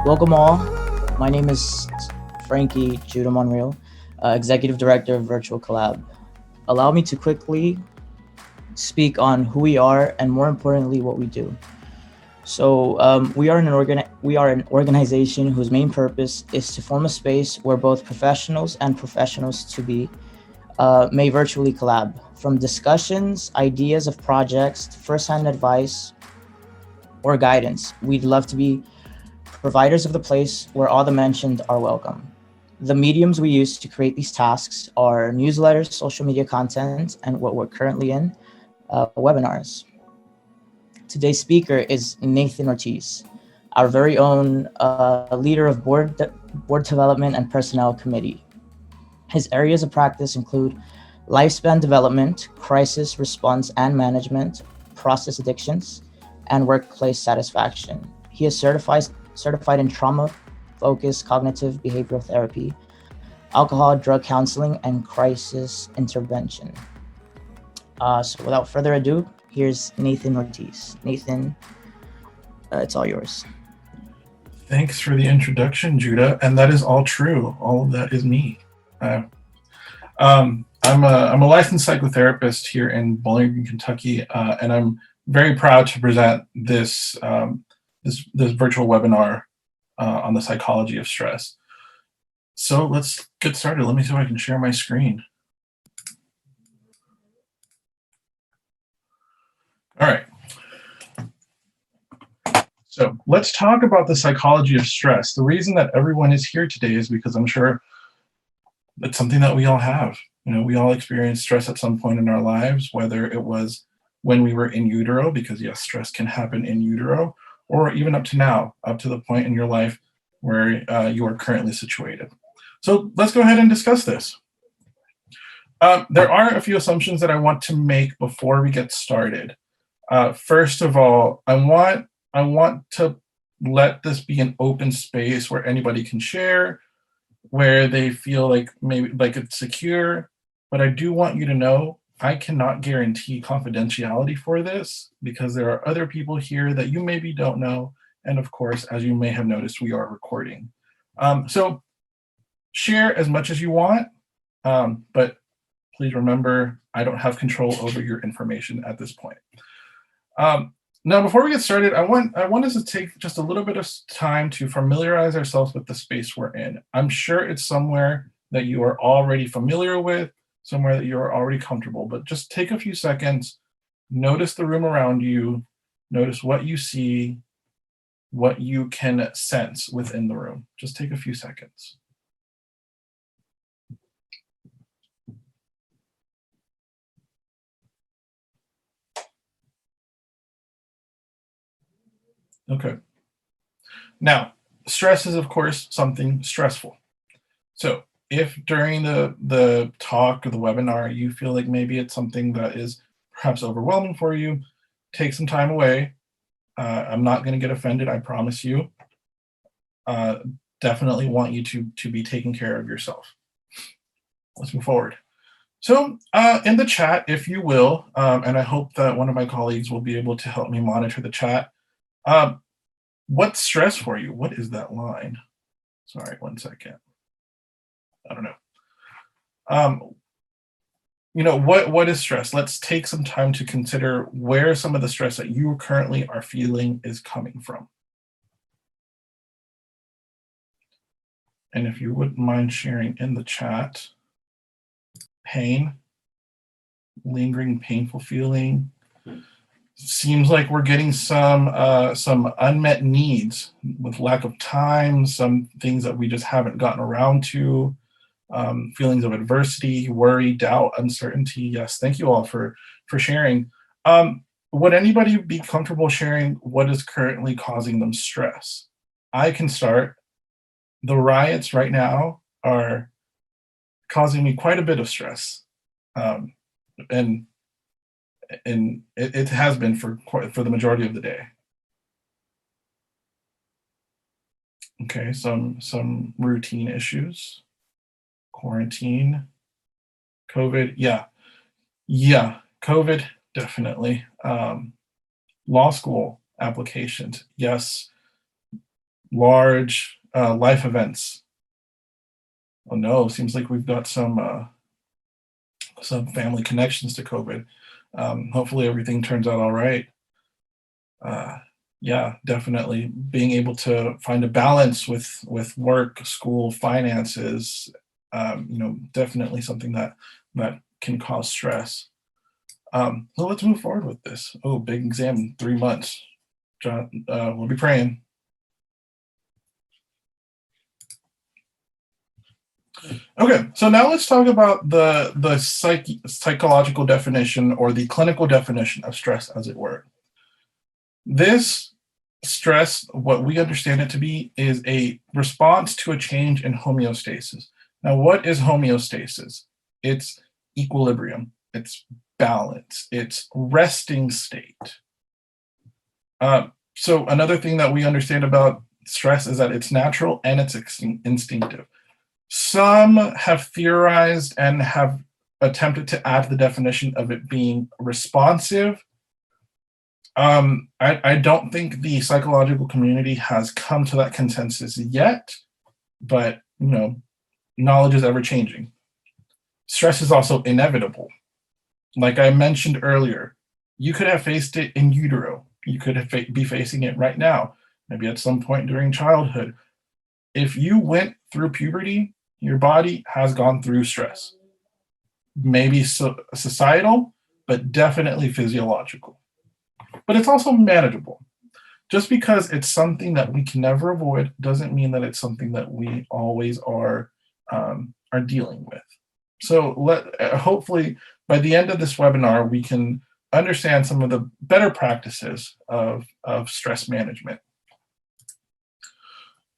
Welcome all. My name is Frankie Judah Monreal, Executive Director of Virtual Collab. Allow me to quickly speak on who we are and, more importantly, what we do. So we are an organization whose main purpose is to form a space where both professionals and professionals to be may virtually collab. From discussions, ideas of projects, to first-hand advice or guidance, we'd love to be providers of the place where all the mentioned are welcome. The mediums we use to create these tasks are newsletters, social media content, and what we're currently in, webinars. Today's speaker is Nathan Ortiz, our very own leader of board development and personnel committee. His areas of practice include lifespan development, crisis response and management, process addictions, and workplace satisfaction. He is certified in trauma-focused cognitive behavioral therapy, alcohol, drug counseling, and crisis intervention. So without further ado, here's Nathan Ortiz. Nathan, it's all yours. Thanks for the introduction, Judah. And that is all true. All of that is me. I'm a licensed psychotherapist here in Bowling Green, Kentucky, and I'm very proud to present this virtual webinar on the psychology of stress. So let's get started. Let me see if I can share my screen. All right. So let's talk about the psychology of stress. The reason that everyone is here today is because I'm sure it's something that we all have. You know, we all experience stress at some point in our lives, whether it was when we were in utero, because yes, stress can happen in utero, or even up to now, up to the point in your life where you are currently situated. So let's go ahead and discuss this. There are a few assumptions that I want to make before we get started. First of all, I want to let this be an open space where anybody can share, where they feel like maybe like it's secure, but I do want you to know I cannot guarantee confidentiality for this because there are other people here that you maybe don't know. And of course, as you may have noticed, we are recording. So share as much as you want, but please remember, I don't have control over your information at this point. Now, before we get started, I want us to take just a little bit of time to familiarize ourselves with the space we're in. I'm sure it's somewhere that you are already familiar with, somewhere that you are already comfortable, but just take a few seconds, notice the room around you, notice what you see, what you can sense within the room. Just take a few seconds. Okay. Now, stress is, of course, something stressful. So if during the talk or the webinar, you feel like maybe it's something that is perhaps overwhelming for you, take some time away. I'm not going to get offended, I promise you. Definitely want you to be taking care of yourself. Let's move forward. So in the chat, if you will, and I hope that one of my colleagues will be able to help me monitor the chat. What's stress for you? What is that line? Sorry, 1 second. I don't know. You know, what is stress? Let's take some time to consider where some of the stress that you currently are feeling is coming from. And if you wouldn't mind sharing in the chat, pain, lingering painful feeling. Seems like we're getting some unmet needs with lack of time, some things that we just haven't gotten around to, feelings of adversity, worry, doubt, uncertainty. Yes, thank you all for sharing. Would anybody be comfortable sharing what is currently causing them stress? I can start. The riots right now are causing me quite a bit of stress, and it has been for the majority of the day. Okay, some routine issues, quarantine, COVID, yeah, COVID definitely. Law school applications, yes, large life events. Oh no, seems like we've got some family connections to COVID. Hopefully everything turns out all right. Uh, yeah, definitely being able to find a balance with work, school, finances, definitely something that can cause stress. So let's move forward with this. Oh, big exam in 3 months. John, we'll be praying. Okay, so now let's talk about the psychological definition or the clinical definition of stress, as it were. This stress, what we understand it to be, is a response to a change in homeostasis. Now, what is homeostasis? It's equilibrium, it's balance, it's resting state. So, another thing that we understand about stress is that it's natural and it's instinctive. Some have theorized and have attempted to add the definition of it being responsive. I don't think the psychological community has come to that consensus yet, but knowledge is ever changing. Stress is also inevitable. Like I mentioned earlier, you could have faced it in utero. You could be facing it right now, maybe at some point during childhood. If you went through puberty, your body has gone through stress. Maybe societal, but definitely physiological. But it's also manageable. Just because it's something that we can never avoid doesn't mean that it's something that we always are dealing with. So hopefully by the end of this webinar, we can understand some of the better practices of stress management.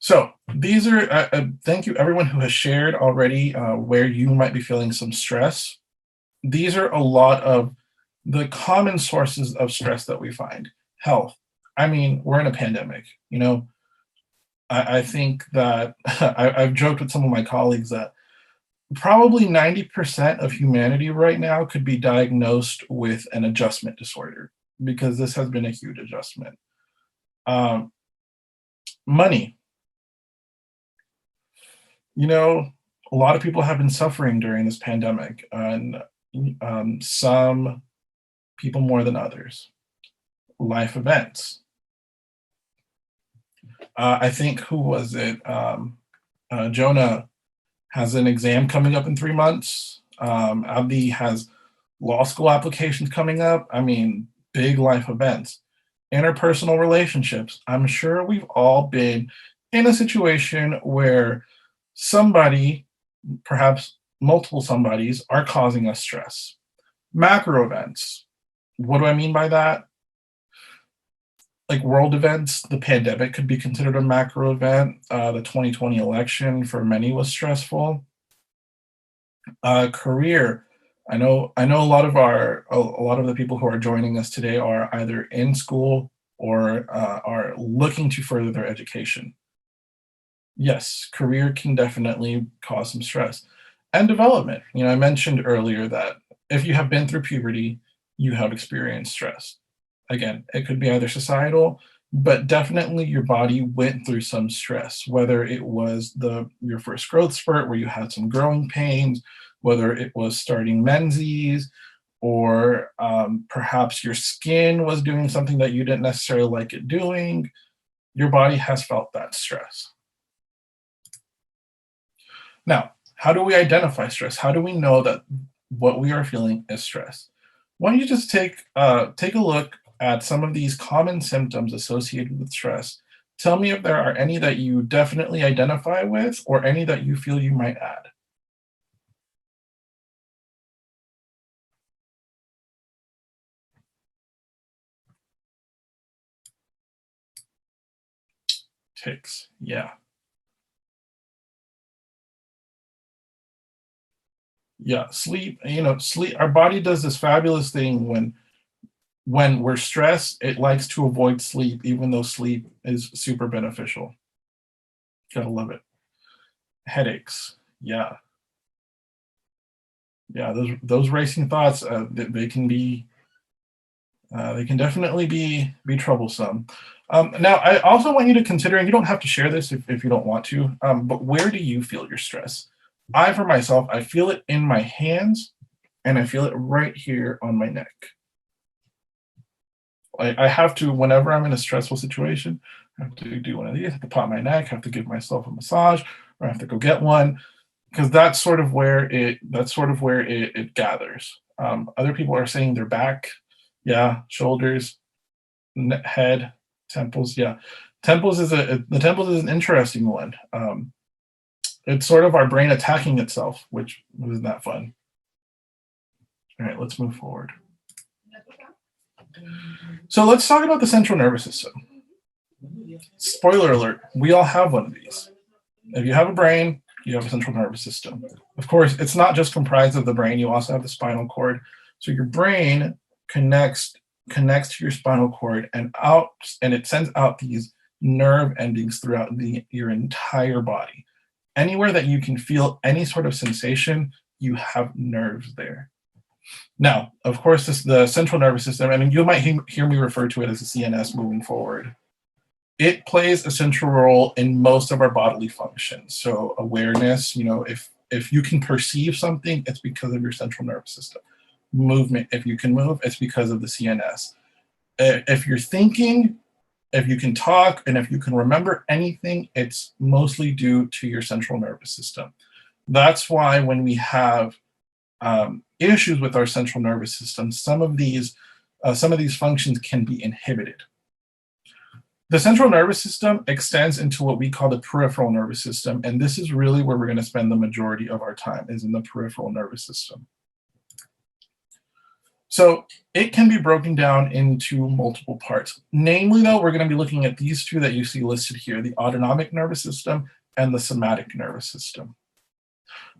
So these are, thank you everyone who has shared already where you might be feeling some stress. These are a lot of the common sources of stress that we find. Health. I mean, we're in a pandemic, I think that I've joked with some of my colleagues that probably 90% of humanity right now could be diagnosed with an adjustment disorder because this has been a huge adjustment. Money. A lot of people have been suffering during this pandemic, and some people more than others. Life events. I think, who was it? Jonah has an exam coming up in 3 months. Abdi has law school applications coming up. I mean, big life events. Interpersonal relationships. I'm sure we've all been in a situation where somebody, perhaps multiple somebodies, are causing us stress. Macro events. What do I mean by that? Like world events, the pandemic could be considered a macro event. The 2020 election for many was stressful. Career. I know a lot of the people who are joining us today are either in school or are looking to further their education. Yes, career can definitely cause some stress. And development. I mentioned earlier that if you have been through puberty, you have experienced stress. Again, it could be either societal, but definitely your body went through some stress, whether it was your first growth spurt where you had some growing pains, whether it was starting menses, or perhaps your skin was doing something that you didn't necessarily like it doing. Your body has felt that stress. Now, how do we identify stress? How do we know that what we are feeling is stress? Why don't you just take a look at some of these common symptoms associated with stress. Tell me if there are any that you definitely identify with or any that you feel you might add. Tics, yeah. Yeah, sleep, sleep, our body does this fabulous thing when we're stressed, it likes to avoid sleep, even though sleep is super beneficial. Gotta love it. Headaches, yeah. Yeah, those racing thoughts, they can definitely be troublesome. Now, I also want you to consider, and you don't have to share this if you don't want to, but where do you feel your stress? I, for myself, I feel it in my hands and I feel it right here on my neck. I have to, whenever I'm in a stressful situation, I have to do one of these, I have to pop my neck, have to give myself a massage, or I have to go get one, because that's sort of where it gathers. Other people are saying their back, yeah, shoulders, head, temples, yeah. The temples is an interesting one. It's sort of our brain attacking itself, which isn't that fun. All right, let's move forward. So let's talk about the central nervous system. Spoiler alert, we all have one of these. If you have a brain, you have a central nervous system. Of course, it's not just comprised of the brain, you also have the spinal cord. So your brain connects to your spinal cord and it sends out these nerve endings throughout your entire body. Anywhere that you can feel any sort of sensation, you have nerves there. Now, of course, the central nervous system, I mean, you might hear me refer to it as the CNS moving forward. It plays a central role in most of our bodily functions. So awareness, if you can perceive something, it's because of your central nervous system. Movement, if you can move, it's because of the CNS. If you're thinking, if you can talk, and if you can remember anything, it's mostly due to your central nervous system. That's why when we have issues with our central nervous system, some of these functions can be inhibited. The central nervous system extends into what we call the peripheral nervous system, and this is really where we're going to spend the majority of our time, is in the peripheral nervous system. So it can be broken down into multiple parts. Namely, though, we're going to be looking at these two that you see listed here, the autonomic nervous system and the somatic nervous system.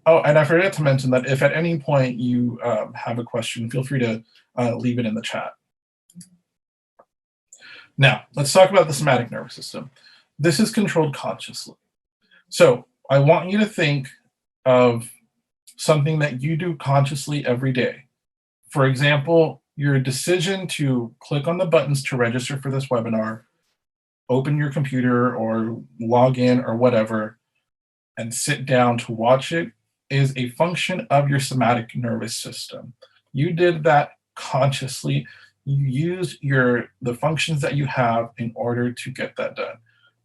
Oh, and I forgot to mention that if at any point you have a question, feel free to leave it in the chat. Now, let's talk about the somatic nervous system. This is controlled consciously. So I want you to think of something that you do consciously every day. For example, your decision to click on the buttons to register for this webinar, open your computer or log in or whatever, and sit down to watch it is a function of your somatic nervous system. You did that consciously. You used the functions that you have in order to get that done.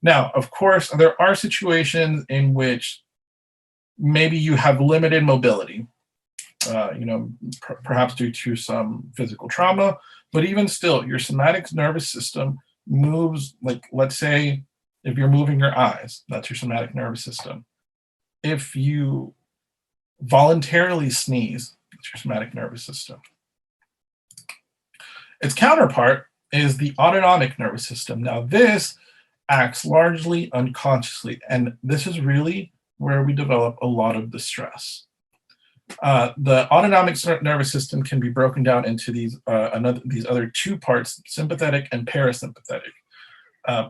Now, of course, there are situations in which maybe you have limited mobility. Perhaps due to some physical trauma, but even still, your somatic nervous system moves, like, let's say, if you're moving your eyes, that's your somatic nervous system. If you voluntarily sneeze, it's your somatic nervous system. Its counterpart is the autonomic nervous system. Now, this acts largely unconsciously, and this is really where we develop a lot of the stress. The autonomic nervous system can be broken down into these other two parts, sympathetic and parasympathetic.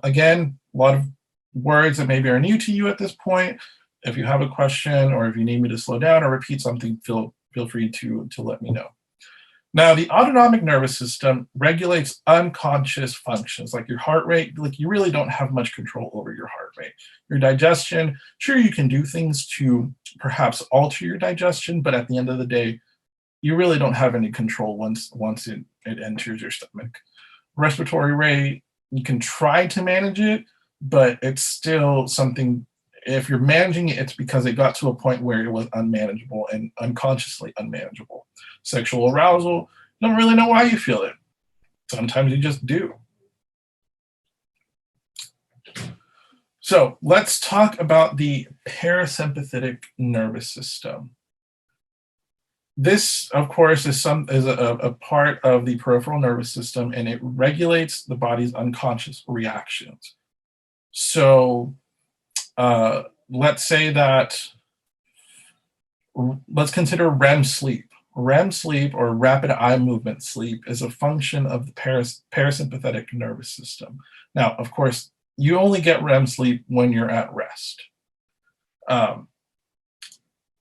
Again, a lot of words that maybe are new to you at this point. If you have a question or if you need me to slow down or repeat something, feel free to let me know. Now, the autonomic nervous system regulates unconscious functions like your heart rate. Like, you really don't have much control over your heart rate. Your digestion, sure, you can do things to perhaps alter your digestion, but at the end of the day, you really don't have any control once it enters your stomach. Respiratory rate, you can try to manage it, but it's still something. If you're managing it, it's because it got to a point where it was unmanageable and unconsciously unmanageable. Sexual arousal, you don't really know why you feel it. Sometimes you just do. So let's talk about the parasympathetic nervous system. This, of course, is a part of the peripheral nervous system, and it regulates the body's unconscious reactions. So let's say that, let's consider REM sleep. REM sleep, or rapid eye movement sleep, is a function of the parasympathetic nervous system. Now, of course, you only get REM sleep when you're at rest.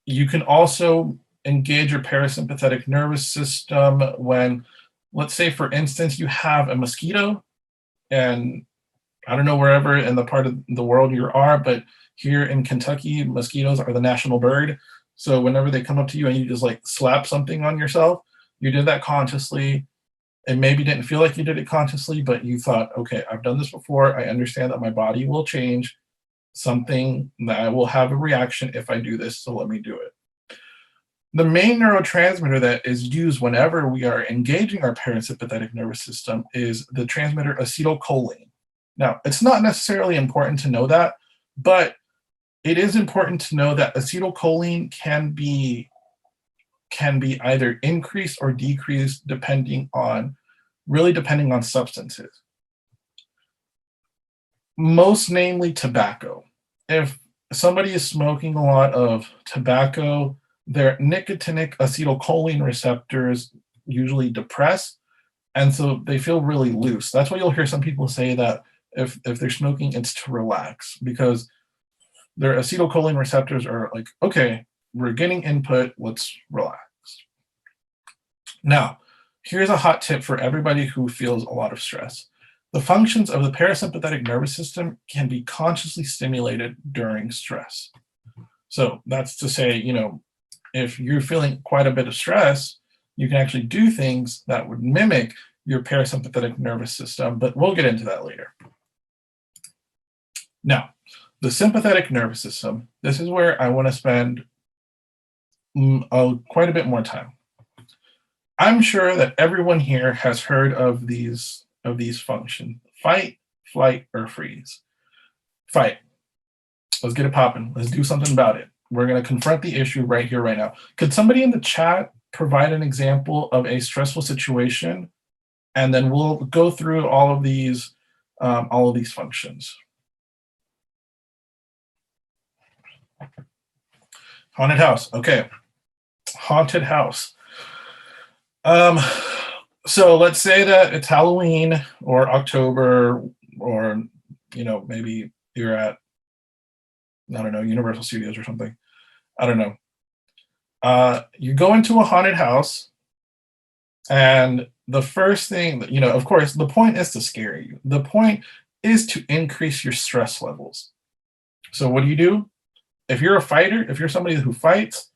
You can also engage your parasympathetic nervous system when, let's say, for instance, you have a mosquito and I don't know wherever in the part of the world you are, but here in Kentucky, mosquitoes are the national bird. So whenever they come up to you and you just like slap something on yourself, you did that consciously. And maybe didn't feel like you did it consciously, but you thought, okay, I've done this before. I understand that my body will change something, that I will have a reaction if I do this. So let me do it. The main neurotransmitter that is used whenever we are engaging our parasympathetic nervous system is the transmitter acetylcholine. Now, it's not necessarily important to know that, but it is important to know that acetylcholine can be either increased or decreased depending on substances, most namely tobacco. If somebody is smoking a lot of tobacco, their nicotinic acetylcholine receptors usually depress, and so they feel really loose. That's why you'll hear some people say that if they're smoking, it's to relax, because their acetylcholine receptors are like, okay, we're getting input, let's relax. Now, here's a hot tip for everybody who feels a lot of stress. The functions of the parasympathetic nervous system can be consciously stimulated during stress. So that's to say, if you're feeling quite a bit of stress, you can actually do things that would mimic your parasympathetic nervous system, but we'll get into that later. Now, the sympathetic nervous system, this is where I want to spend quite a bit more time. I'm sure that everyone here has heard of these functions: fight, flight, or freeze. Fight. Let's get it popping. Let's do something about it. We're going to confront the issue right here, right now. Could somebody in the chat provide an example of a stressful situation? And then we'll go through all of these functions. Haunted house. Okay. Haunted house. So let's say that it's Halloween or October, or maybe you're at, I don't know, Universal Studios or something. I don't know. You go into a haunted house, and the first thing that, of course, the point is to scare you. The point is to increase your stress levels. So what do? If you're a fighter, if you're somebody who fights,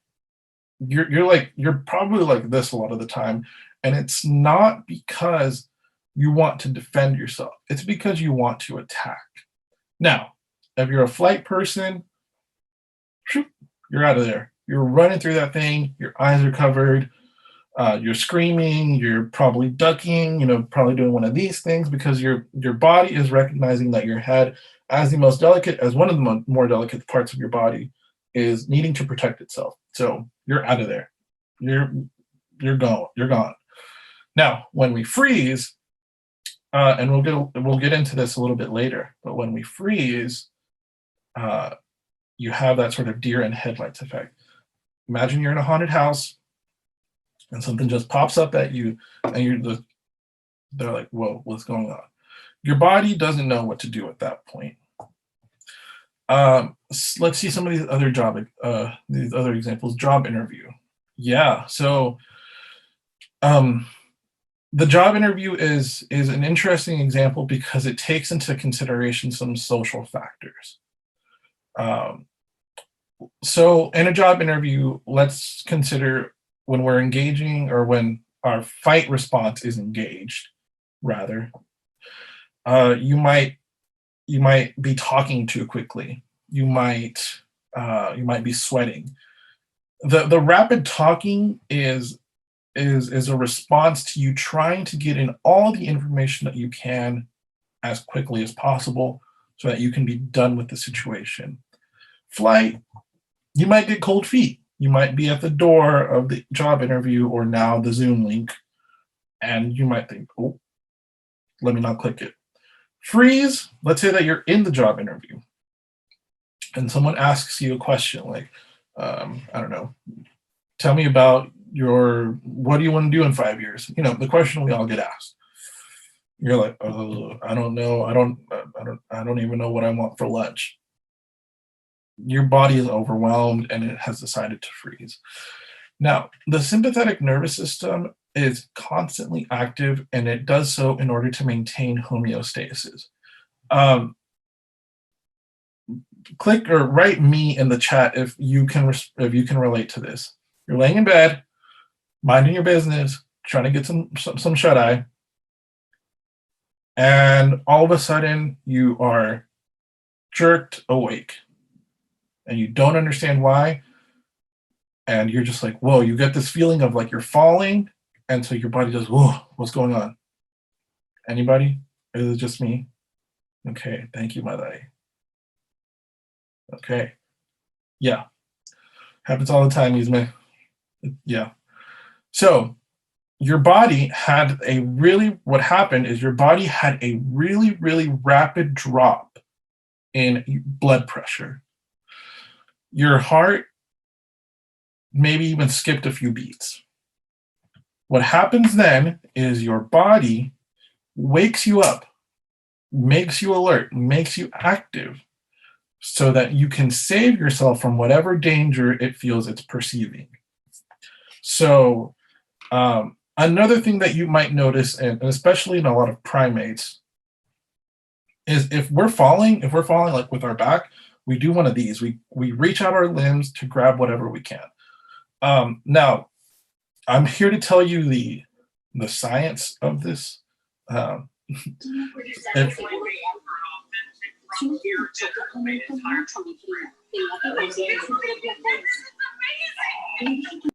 you're probably like this a lot of the time. And it's not because you want to defend yourself. It's because you want to attack. Now, if you're a flight person, you're out of there. You're running through that thing. Your eyes are covered. You're screaming. You're probably ducking. Probably doing one of these things, because your body is recognizing that your head, as one of the more delicate parts of your body, is needing to protect itself. So you're out of there. You're gone. Now, when we freeze, and we'll get into this a little bit later, but when we freeze, you have that sort of deer in headlights effect. Imagine you're in a haunted house, and something just pops up at you, and they're like, "Whoa, what's going on?" Your body doesn't know what to do at that point. Let's see some of these other examples. Job interview. Yeah. So, the job interview is an interesting example because it takes into consideration some social factors. So in a job interview, let's consider when we're engaging, or when our fight response is engaged, rather. You might be talking too quickly. You might be sweating. The rapid talking is a response to you trying to get in all the information that you can as quickly as possible, so that you can be done with the situation. Flight, you might get cold feet. You might be at the door of the job interview, or now the Zoom link, and you might think, oh, let me not click it. Freeze, let's say that you're in the job interview and someone asks you a question like, I don't know, tell me about what do you want to do in 5 years? The question we all get asked. You're like, I don't know. I don't even know what I want for lunch. Your body is overwhelmed and it has decided to freeze. Now, the sympathetic nervous system is constantly active, and it does so in order to maintain homeostasis. Um, click or write me in the chat if you can relate to this. You're laying in bed, minding your business, trying to get some shut eye, and all of a sudden you are jerked awake, and you don't understand why, and you're just like, whoa! You get this feeling of like you're falling, and so your body goes, whoa, what's going on? Anybody? Is it just me? Okay, thank you, Madai. Okay, yeah, happens all the time, Yuzme. Yeah. So your body had a really, what happened is your body had a really, really rapid drop in blood pressure. Your heart maybe even skipped a few beats. What happens then is your body wakes you up, makes you alert, makes you active so that you can save yourself from whatever danger it feels it's perceiving. So, another thing that you might notice, and especially in a lot of primates, is if we're falling like with our back, we do one of these. We reach out our limbs to grab whatever we can. Now, I'm here to tell you the science of this. If, is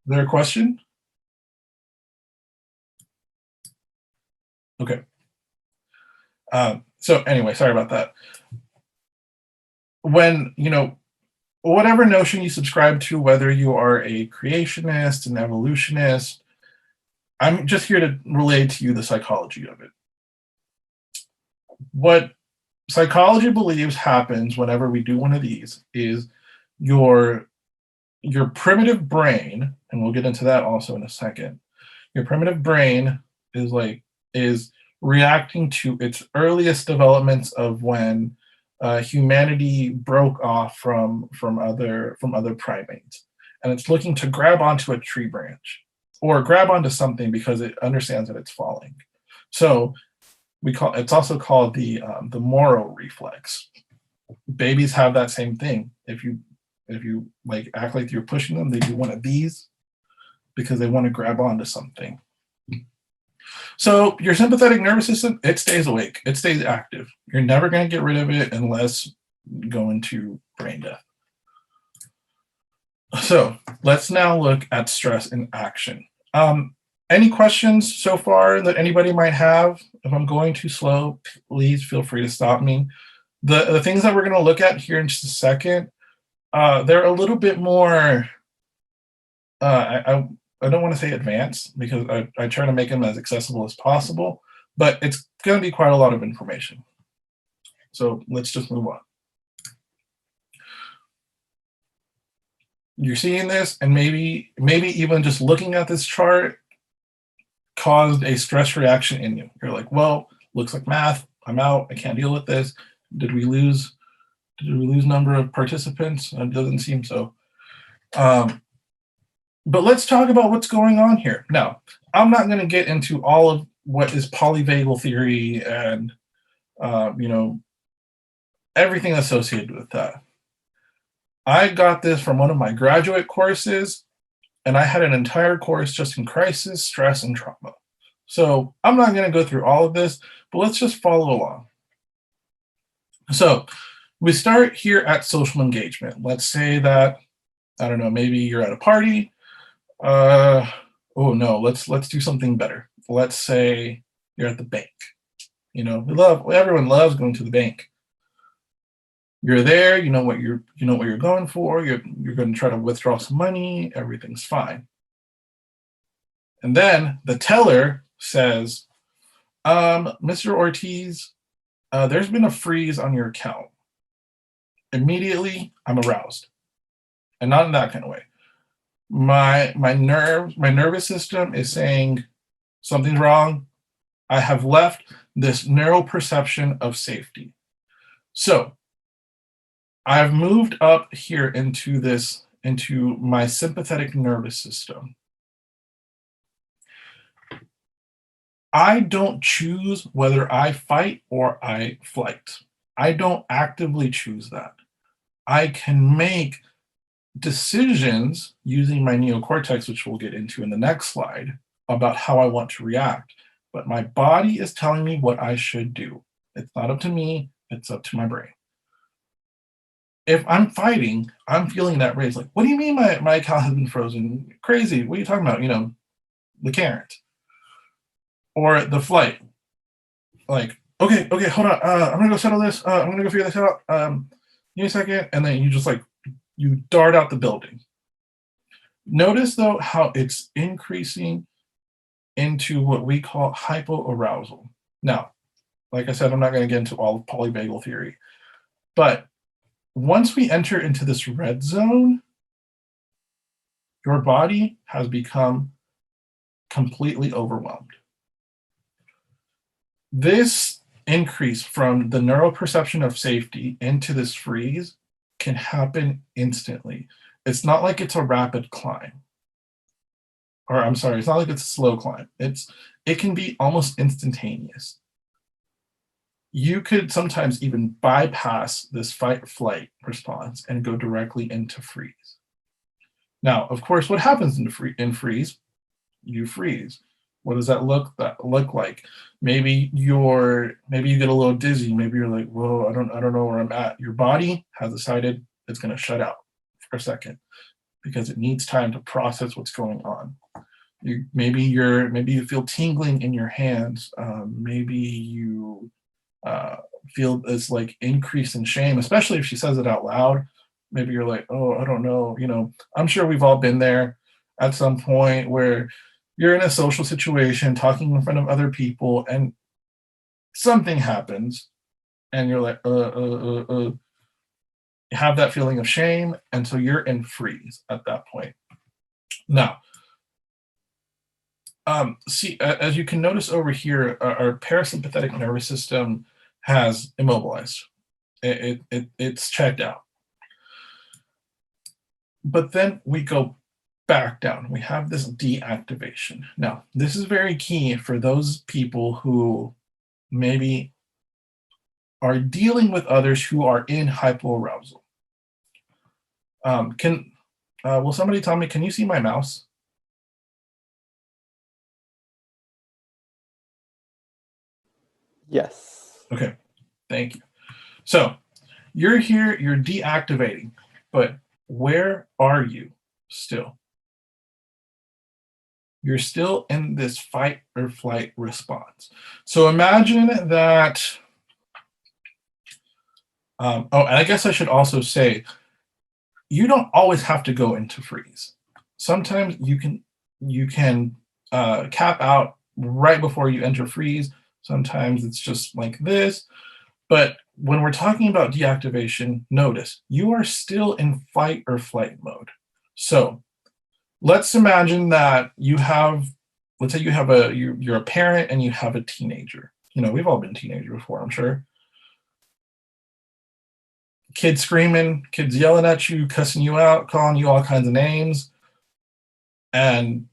there a question? Okay. So anyway, sorry about that. When, whatever notion you subscribe to, whether you are a creationist, an evolutionist, I'm just here to relay to you the psychology of it. What psychology believes happens whenever we do one of these is your primitive brain, and we'll get into that also in a second. Your primitive brain is reacting to its earliest developments of when humanity broke off from other primates, and it's looking to grab onto a tree branch or grab onto something because it understands that it's falling. So it's also called the Moro reflex. Babies have that same thing. If you like act like you're pushing them, they do one of these because they want to grab onto something. So your sympathetic nervous system, it stays awake, it stays active. You're never going to get rid of it unless you go into brain death. So let's now look at stress in action. Any questions so far that anybody might have? If I'm going too slow, please feel free to stop me. The things that we're going to look at here in just a second, they're a little bit more, I don't want to say advanced because I try to make them as accessible as possible, but it's going to be quite a lot of information. So let's just move on. You're seeing this, and maybe even just looking at this chart caused a stress reaction in you. You're like, well, looks like math. I'm out. I can't deal with this. Did we lose number of participants? It doesn't seem so. But let's talk about what's going on here. Now, I'm not going to get into all of what is polyvagal theory and everything associated with that. I got this from one of my graduate courses, and I had an entire course just in crisis, stress, and trauma. So I'm not going to go through all of this, but let's just follow along. So we start here at social engagement. Let's say that, I don't know, maybe you're at a party. Oh no, let's do something better. Let's say you're at the bank. Everyone loves going to the bank. You're there, you know what you're going for. You're going to try to withdraw some money. Everything's fine. And then the teller says, Mr. Ortiz, there's been a freeze on your account. Immediately, I'm aroused, and not in that kind of way. My nervous system is saying something's wrong. I have left this neural perception of safety. So I've moved up here into my sympathetic nervous system. I don't choose whether I fight or I flight. I don't actively choose that. I can make decisions using my neocortex, which we'll get into in the next slide, about how I want to react. But my body is telling me what I should do. It's not up to me, it's up to my brain. If I'm fighting, I'm feeling that rage. Like, what do you mean my account has been frozen? Crazy. What are you talking about? The Karens. Or the flight. Like, okay, hold on. I'm gonna go settle this. I'm gonna go figure this out. Give me a second. And then you just like you dart out the building. Notice though how it's increasing into what we call hypoarousal. Now, like I said, I'm not going to get into all of polyvagal theory, but once we enter into this red zone, your body has become completely overwhelmed. This increase from the neuroperception of safety into this freeze can happen instantly. It's not like it's a rapid climb. Or I'm sorry, it's not like it's a slow climb. It can be almost instantaneous. You could sometimes even bypass this fight flight response and go directly into freeze. Now, of course, what happens in freeze? You freeze. What does that look like? Maybe you get a little dizzy. Maybe you're like, whoa, I don't know where I'm at. Your body has decided it's going to shut out for a second because it needs time to process what's going on. Maybe you feel tingling in your hands. Maybe you feel this like increase in shame, especially if she says it out loud. Maybe you're like, oh, I don't know. I'm sure we've all been there at some point where you're in a social situation talking in front of other people and something happens and you're like, You have that feeling of shame. And so you're in freeze at that point. Now, see, as you can notice over here, our parasympathetic nervous system has immobilized. It's checked out. But then we go back down. We have this deactivation. Now, this is very key for those people who maybe are dealing with others who are in hypoarousal. Will somebody tell me, can you see my mouse? Yes. Okay, thank you. So you're here, you're deactivating, but where are you still? You're still in this fight or flight response. So imagine that. And I guess I should also say, you don't always have to go into freeze. Sometimes you can cap out right before you enter freeze. Sometimes it's just like this. But when we're talking about deactivation, notice you are still in fight or flight mode. So let's imagine that let's say you're a parent and you have a teenager. We've all been teenagers before, I'm sure. Kids screaming, kids yelling at you, cussing you out, calling you all kinds of names. And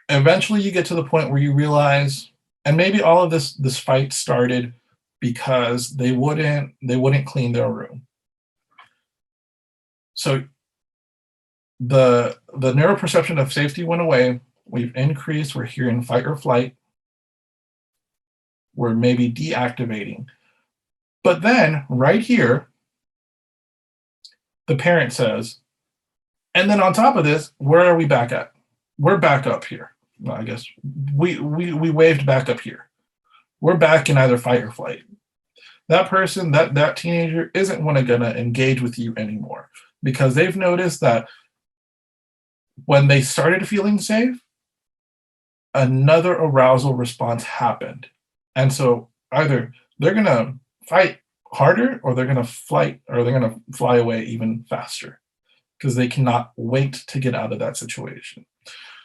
eventually you get to the point where you realize, and maybe all of this fight started because they wouldn't clean their room. So the neuroperception of safety went away. We've increased. We're here in fight or flight. We're maybe deactivating. But then right here, the parent says, and then on top of this, where are we back at? We're back up here. Well, I guess we waved back up here. We're back in either fight or flight. That person, that teenager isn't going to engage with you anymore because they've noticed that when they started feeling safe, another arousal response happened. And so either they're going to fight harder or they're going to fly away even faster because they cannot wait to get out of that situation.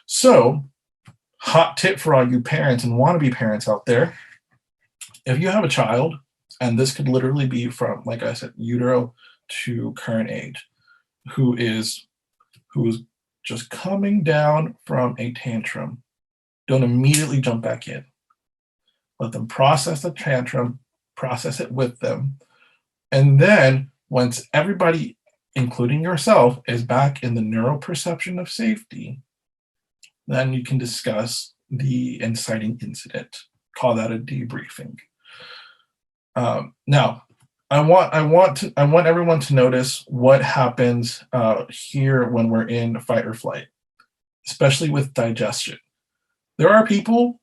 So, hot tip for all you parents and wannabe parents out there, if you have a child, and this could literally be from, like I said, utero to current age, who is just coming down from a tantrum, don't immediately jump back in. Let them process the tantrum, process it with them, And then once everybody, including yourself, is back in the neural perception of safety, then you can discuss the inciting incident. Call that a debriefing. Now, I want everyone to notice what happens here when we're in fight or flight, especially with digestion. There are people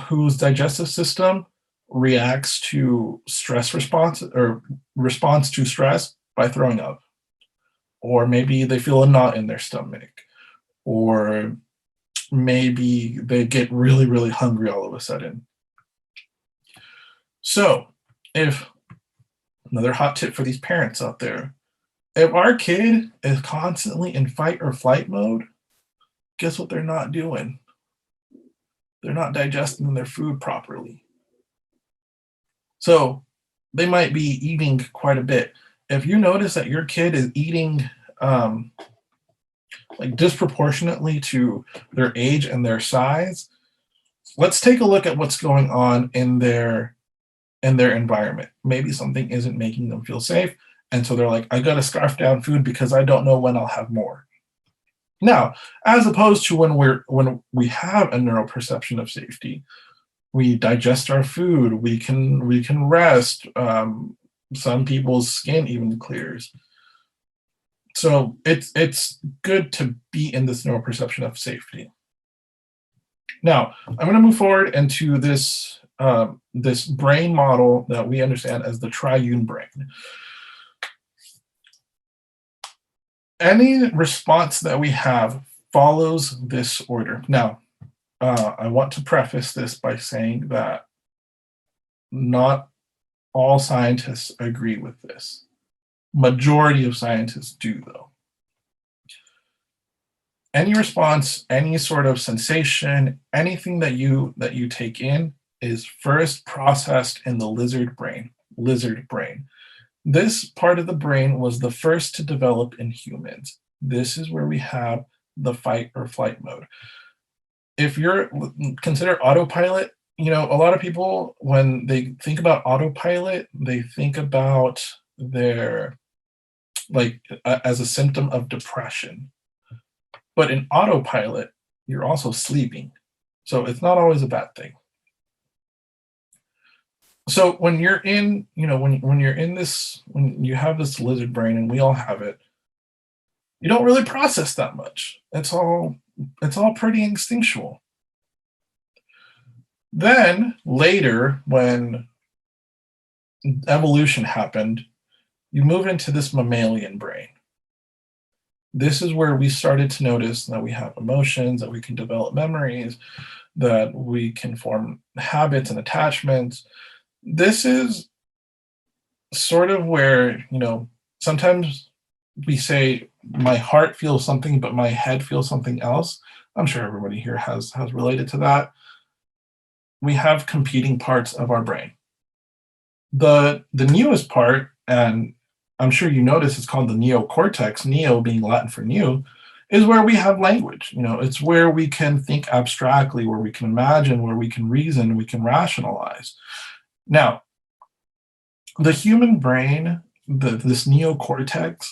whose digestive system reacts to stress response or responds to stress by throwing up, or maybe they feel a knot in their stomach, or maybe they get really, really hungry all of a sudden. So, if another hot tip for these parents out there, if our kid is constantly in fight or flight mode, guess what they're not doing? They're not digesting their food properly. So they might be eating quite a bit. If you notice that your kid is eating like disproportionately to their age and their size, let's take a look at what's going on in their environment. Maybe something isn't making them feel safe, and so they're like, I gotta scarf down food because I don't know when I'll have more. Now, as opposed to when we have a neural perception of safety, we digest our food, we can rest. Some people's skin even clears. So it's good to be in this neural perception of safety. Now, I'm going to move forward into this brain model that we understand as the triune brain. Any response that we have follows this order. Now, I want to preface this by saying that not all scientists agree with this. Majority of scientists do, though. Any response, any sort of sensation, anything that you take in is first processed in the lizard brain. This part of the brain was the first to develop in humans. This is where we have the fight or flight mode. If you're consider autopilot, a lot of people, when they think about autopilot, they think about their as a symptom of depression. But in autopilot, you're also sleeping. So it's not always a bad thing. So when you're in, when you're in this, when you have this lizard brain, and we all have it, you don't really process that much. It's all pretty instinctual. Then later, when evolution happened, you move into this mammalian brain. This is where we started to notice that we have emotions, that we can develop memories, that we can form habits and attachments. This is sort of where, sometimes we say my heart feels something, but my head feels something else. I'm sure everybody here has related to that. We have competing parts of our brain. The newest part, and I'm sure you notice it's called the neocortex, neo being Latin for new, is where we have language. It's where we can think abstractly, where we can imagine, where we can reason, we can rationalize. Now, the human brain, this neocortex,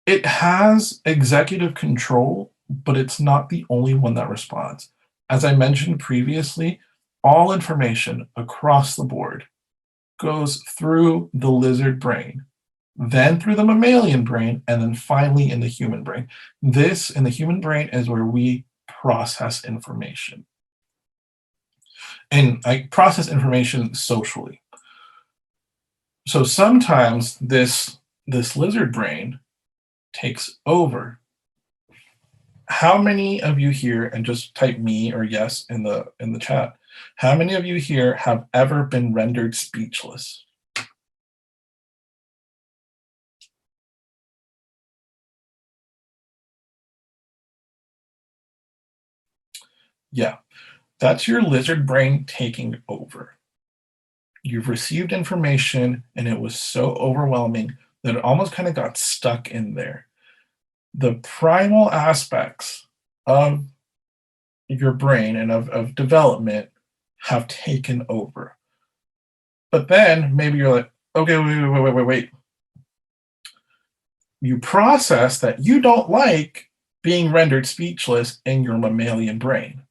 it has executive control, but it's not the only one that responds. As I mentioned previously, all information across the board goes through the lizard brain, then through the mammalian brain, and then finally in the human brain. This, in the human brain, is where we process information. And I process information socially. So sometimes this lizard brain takes over. How many of you here, and just type me or yes in the chat, how many of you here have ever been rendered speechless? Yeah, that's your lizard brain taking over. You've received information and it was so overwhelming that it almost kind of got stuck in there. The primal aspects of your brain and of development have taken over. But then maybe you're like, Okay, wait. You process that you don't like being rendered speechless in your mammalian brain.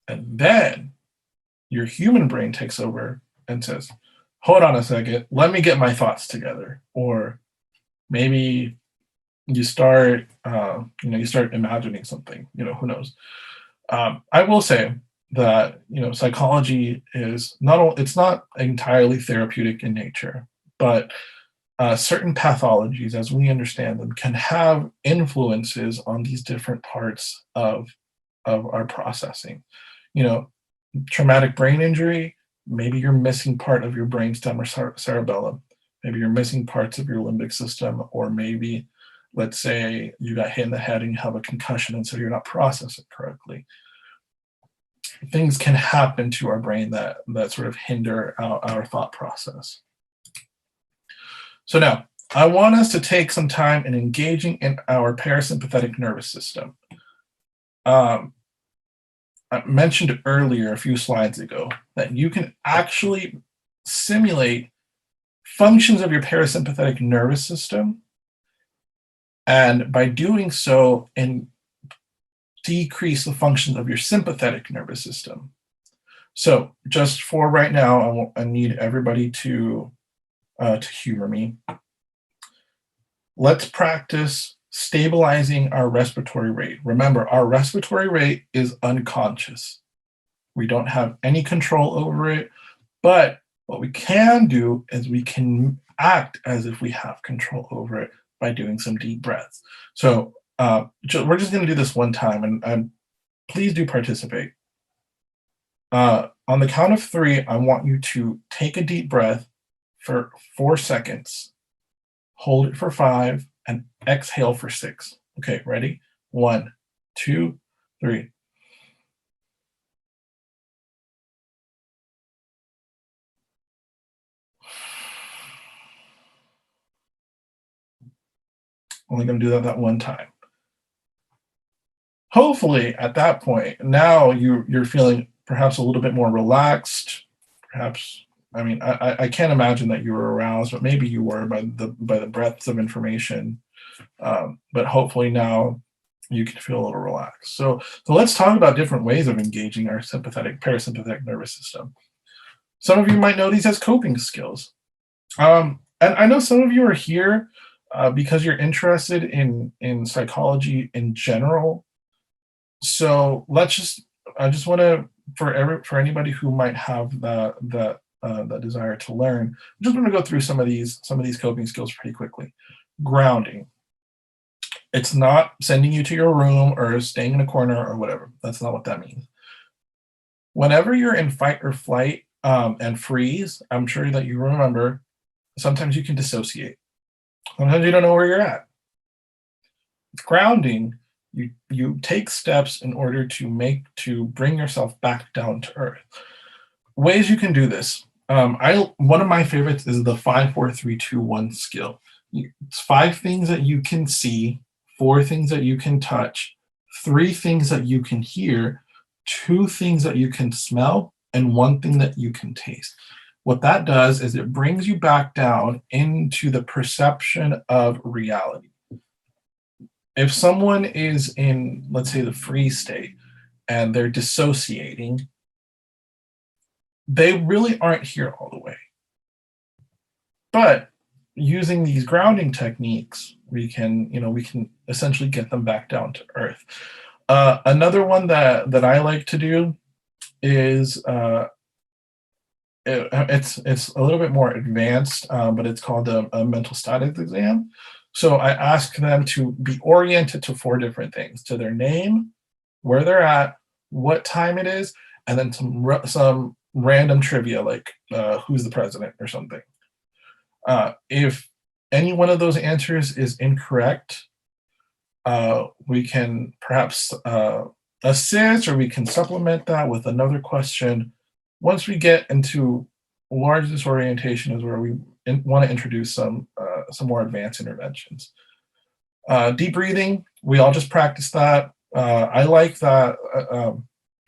And then your human brain takes over and says, hold on a second, let me get my thoughts together. Or maybe you start, you start imagining something, who knows. I will say that, psychology is it's not entirely therapeutic in nature, but certain pathologies, as we understand them, can have influences on these different parts of our processing. You know, traumatic brain injury, maybe you're missing part of your brainstem or cerebellum. Maybe you're missing parts of your limbic system, or maybe, let's say, you got hit in the head and you have a concussion, and so you're not processing correctly. Things can happen to our brain that sort of hinder our thought process. So now, I want us to take some time in engaging in our parasympathetic nervous system. I mentioned earlier, a few slides ago, that you can actually simulate functions of your parasympathetic nervous system, and by doing so, and decrease the functions of your sympathetic nervous system. So, just for right now, I need everybody to humor me. Let's practice stabilizing our respiratory rate. Remember, our respiratory rate is unconscious. We don't have any control over it, but what we can do is we can act as if we have control over it by doing some deep breaths. So we're just going to do this one time, and please do participate. On the count of 3, I want you to take a deep breath for 4 seconds, hold it for 5, and exhale for 6. Okay, ready? 1, 2, 3. Only going to do that one time. Hopefully, at that point, now you're feeling perhaps a little bit more relaxed. Perhaps, I mean, I can't imagine that you were aroused, but maybe you were by the breadth of information. But hopefully now you can feel a little relaxed. So let's talk about different ways of engaging our parasympathetic nervous system. Some of you might know these as coping skills. And I know some of you are here because you're interested in psychology in general. So I just want to, for anybody who might have the desire to learn, I'm just going to go through some of these coping skills pretty quickly. Grounding. It's not sending you to your room or staying in a corner or whatever. That's not what that means. Whenever you're in fight or flight and freeze, I'm sure that you remember, sometimes you can dissociate. Sometimes you don't know where you're at. With grounding, you take steps in order to bring yourself back down to earth. Ways you can do this. One of my favorites is the 5, 4, 3, 2, 1 skill. It's 5 things that you can see, 4 things that you can touch, 3 things that you can hear, 2 things that you can smell, and 1 thing that you can taste. What that does is it brings you back down into the perception of reality. If someone is in, let's say, the freeze state and they're dissociating, they really aren't here all the way. But using these grounding techniques, we can essentially get them back down to earth. Another one that I like to do is it's a little bit more advanced, but it's called a mental status exam. So I ask them to be oriented to 4 different things: to their name, where they're at, what time it is, and then some random trivia like who's the president or something. If any one of those answers is incorrect, we can perhaps assist, or we can supplement that with another question. Once we get into large disorientation is where we want to introduce some more advanced interventions. Deep breathing, we all just practice that. I like that.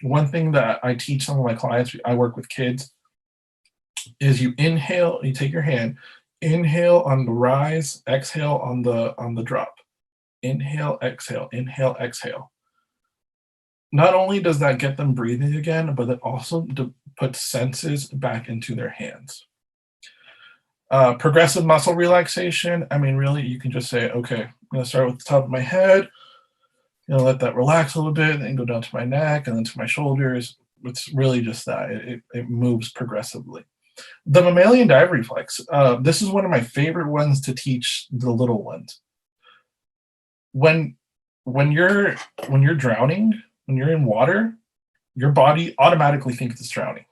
One thing that I teach some of my clients, I work with kids, is you inhale, you take your hand, inhale on the rise, exhale on the drop. Inhale, exhale, inhale, exhale. Not only does that get them breathing again, but it also puts senses back into their hands. Progressive muscle relaxation. I mean, really, you can just say, okay, I'm going to start with the top of my head, let that relax a little bit, then go down to my neck and then to my shoulders. It's really just that. It moves progressively. The mammalian dive reflex. This is one of my favorite ones to teach the little ones. When you're drowning, when you're in water, your body automatically thinks it's drowning.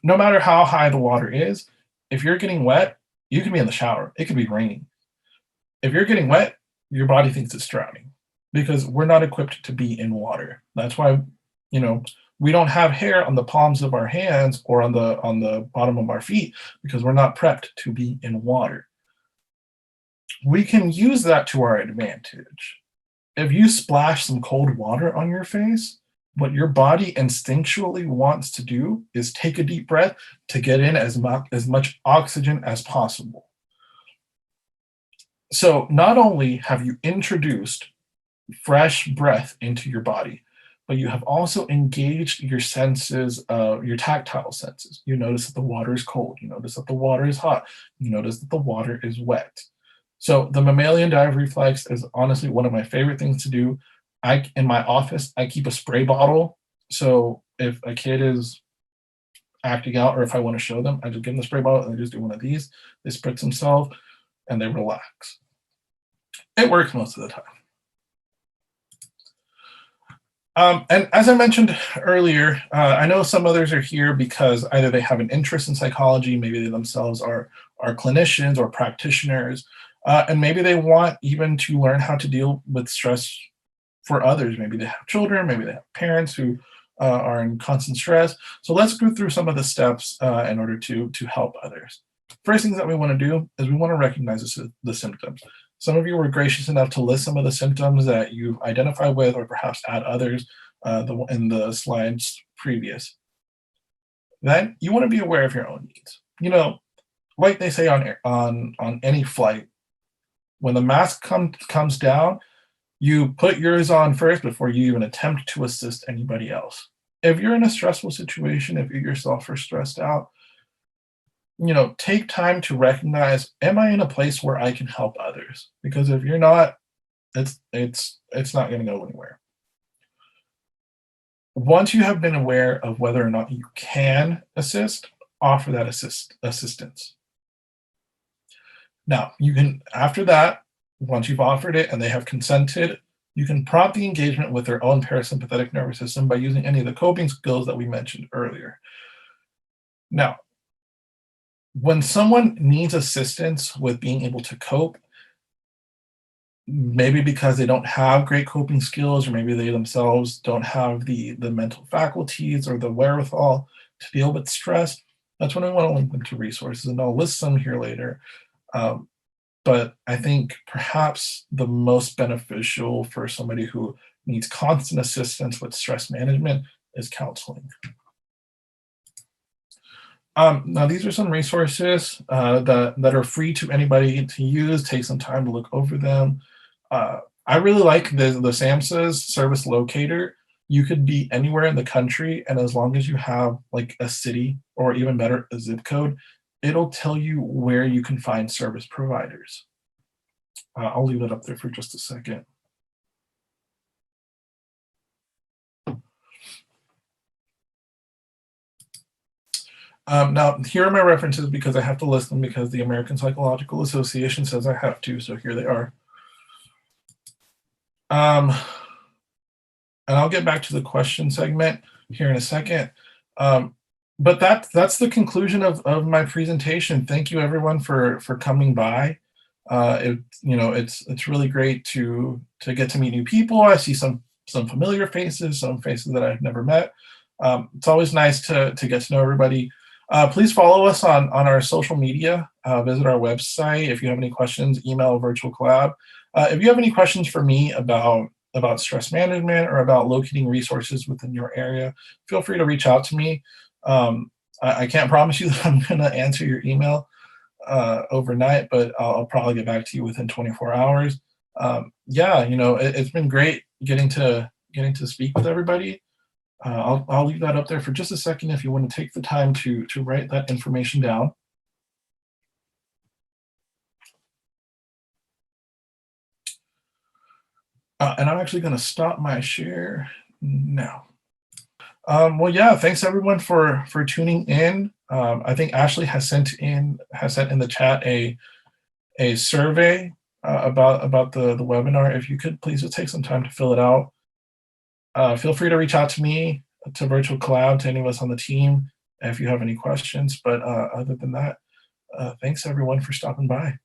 No matter how high the water is, if you're getting wet, you can be in the shower. It could be raining. If you're getting wet, your body thinks it's drowning because we're not equipped to be in water. That's why, we don't have hair on the palms of our hands or on the bottom of our feet because we're not prepped to be in water. We can use that to our advantage. If you splash some cold water on your face, what your body instinctually wants to do is take a deep breath to get in as much oxygen as possible. So not only have you introduced fresh breath into your body, but you have also engaged your senses, your tactile senses. You notice that the water is cold. You notice that the water is hot. You notice that the water is wet. So the mammalian dive reflex is honestly one of my favorite things to do. In my office, I keep a spray bottle. So if a kid is acting out or if I want to show them, I just give them the spray bottle and they just do one of these. They spritz themselves and they relax. It works most of the time. And as I mentioned earlier, I know some others are here because either they have an interest in psychology, maybe they themselves are clinicians or practitioners, and maybe they want even to learn how to deal with stress for others. Maybe they have children, maybe they have parents who are in constant stress. So let's go through some of the steps in order to help others. First things that we want to do is we want to recognize the symptoms. Some of you were gracious enough to list some of the symptoms that you identify with, or perhaps add others in the slides previous. Then you want to be aware of your own needs. Like they say on any flight, when the mask comes down, you put yours on first before you even attempt to assist anybody else. If you're in a stressful situation, if you yourself are stressed out, take time to recognize, am I in a place where I can help others? Because if you're not, it's not going to go anywhere. Once you have been aware of whether or not you can assist, offer that assistance. Now, you can, after that, once you've offered it and they have consented, you can prompt the engagement with their own parasympathetic nervous system by using any of the coping skills that we mentioned earlier. Now, when someone needs assistance with being able to cope, maybe because they don't have great coping skills, or maybe they themselves don't have the mental faculties or the wherewithal to deal with stress, that's when we want to link them to resources. And I'll list some here later. But I think perhaps the most beneficial for somebody who needs constant assistance with stress management is counseling. Now, these are some resources that are free to anybody to use. Take some time to look over them. I really like the SAMHSA's service locator. You could be anywhere in the country, and as long as you have like a city or even better, a zip code, it'll tell you where you can find service providers. I'll leave it up there for just a second. Now, here are my references because I have to list them because the American Psychological Association says I have to, so here they are. And I'll get back to the question segment here in a second. But that's the conclusion of my presentation. Thank you everyone for coming by. It's really great to get to meet new people. I see some familiar faces, some faces that I've never met. It's always nice to get to know everybody. Please follow us on our social media. Visit our website. If you have any questions, email Virtual Collab. If you have any questions for me about stress management or about locating resources within your area, feel free to reach out to me. I can't promise you that I'm going to answer your email overnight, but I'll probably get back to you within 24 hours. Yeah, it's been great getting to speak with everybody. I'll leave that up there for just a second if you want to take the time to write that information down. And I'm actually going to stop my share now. Well, yeah, thanks everyone for tuning in. I think Ashley has sent in the chat a survey about the webinar. If you could please just take some time to fill it out. Feel free to reach out to me, to Virtual Collab, to any of us on the team if you have any questions. But other than that, thanks everyone for stopping by.